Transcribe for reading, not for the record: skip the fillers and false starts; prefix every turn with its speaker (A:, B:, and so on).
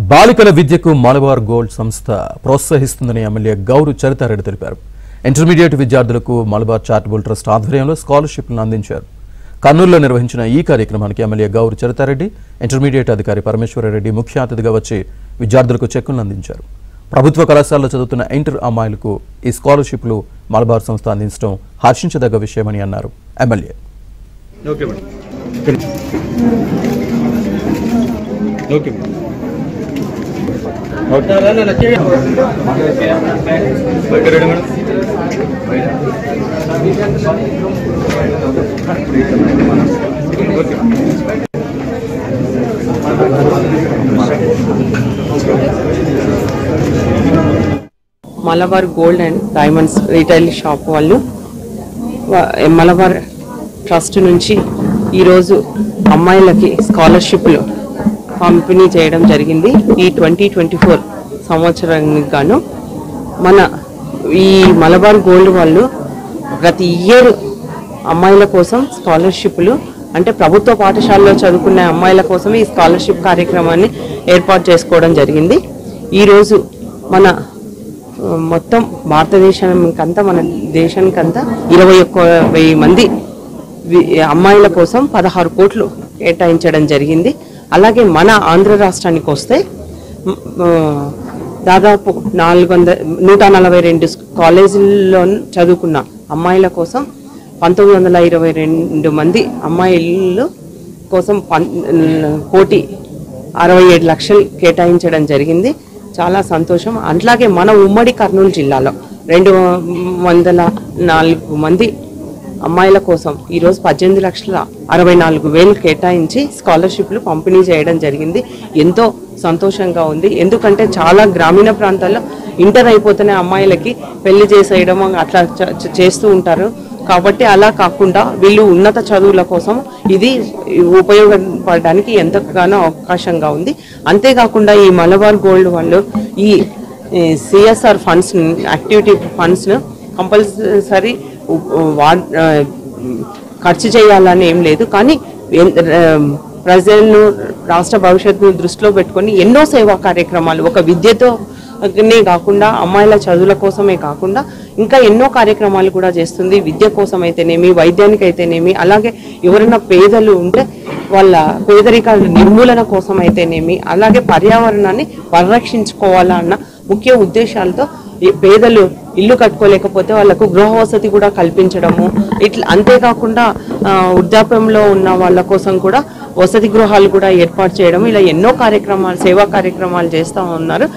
A: బాలికల విద్యకు మలబార్ గోల్డ్ సంస్థ ప్రోత్సహిస్తుందని ఎమ్మెల్యే గౌరు చరితారెడ్డి తెలిపారు. ఇంటర్మీడియట్ విద్యార్థులకు మలబార్ చారిటబుల్ ట్రస్ట్ ఆధ్వర్యంలో స్కాలర్‌షిప్లను అందించారు. కర్నూలులో నిర్వహించిన ఈ కార్యక్రమానికి ఎమ్మెల్యే గౌరు చరితారెడ్డి, ఇంటర్మీడియట్ అధికారి పరమేశ్వరరెడ్డి ముఖ్య అతిథిగా వచ్చి విద్యార్థులకు చెక్కులను అందించారు. ప్రభుత్వ కళాశాలలో చదువుతున్న ఇంటర్ అమ్మాయిలకు ఈ స్కాలర్‌షిప్లు మలబార్ సంస్థ అందించడం హర్షించదగ్గ విషయమని అన్నారు MLA.
B: Malabar gold and diamonds retail shop వాళ్ళు మలబార్ ట్రస్ట్ నుంచి ఈరోజు అమ్మాయిలకి స్కాలర్షిప్లు పంపిణీ చేయడం జరిగింది. ఈ 2024 సంవత్సరానికి గాను మన ఈ మలబార్ గోల్డ్ వాళ్ళు ప్రతి ఇయర్ అమ్మాయిల కోసం స్కాలర్షిప్లు అంటే ప్రభుత్వ పాఠశాలలో చదువుకునే అమ్మాయిల కోసం ఈ స్కాలర్షిప్ కార్యక్రమాన్ని ఏర్పాటు చేసుకోవడం జరిగింది. ఈరోజు మన మొత్తం భారతదేశానికంతా మన దేశానికంతా 21,000 మంది అమ్మాయిల కోసం 16 కోట్లు కేటాయించడం జరిగింది. అలాగే మన ఆంధ్ర రాష్ట్రానికి వస్తే దాదాపు 142 కాలేజీల్లో చదువుకున్న అమ్మాయిల కోసం 1922 మంది అమ్మాయిల కోసం 1,67,00,000 కేటాయించడం జరిగింది. చాలా సంతోషం. అట్లాగే మన ఉమ్మడి కర్నూలు జిల్లాలో 204 మంది అమ్మాయిల కోసం ఈరోజు 18,64,000 కేటాయించి స్కాలర్షిప్లు పంపిణీ చేయడం జరిగింది. ఎంతో సంతోషంగా ఉంది. ఎందుకంటే చాలా గ్రామీణ ప్రాంతాల్లో ఇంటర్ అయిపోతేనే అమ్మాయిలకి పెళ్లి చేసేయడం అట్లా చేస్తూ ఉంటారు. కాబట్టి అలా కాకుండా వీళ్ళు ఉన్నత చదువుల కోసం ఇది ఉపయోగపడడానికి ఎంతగానో అవకాశంగా ఉంది. అంతేకాకుండా ఈ మలబార్ గోల్డ్ వాళ్ళు ఈ సిఎస్ఆర్ ఫండ్స్ యాక్టివిటీ ఫండ్స్ను కంపల్సరీ ఖర్చు చేయాలని ఏం లేదు. కానీ ప్రజలను రాష్ట్ర భవిష్యత్తును దృష్టిలో పెట్టుకొని ఎన్నో సేవా కార్యక్రమాలు ఒక విద్యతోనే కాకుండా అమ్మాయిల చదువుల కోసమే కాకుండా ఇంకా ఎన్నో కార్యక్రమాలు కూడా చేస్తుంది. విద్య కోసం అయితేనేమి, వైద్యానికి అయితేనేమి, అలాగే ఎవరైనా పేదలు ఉంటే వాళ్ళ పేదరికాల నిర్మూలన కోసం అయితేనేమి, అలాగే పర్యావరణాన్ని పరిరక్షించుకోవాలన్న ముఖ్య ఉద్దేశాలతో పేదలు ఇల్లు కట్టుకోలేకపోతే వాళ్ళకు గృహ వసతి కూడా కల్పించడము, ఇట్లా అంతేకాకుండా వృద్ధాప్యంలో ఉన్న వాళ్ళ కోసం కూడా వసతి గృహాలు కూడా ఏర్పాటు చేయడం, ఇలా ఎన్నో కార్యక్రమాలు సేవా కార్యక్రమాలు చేస్తూ ఉన్నారు.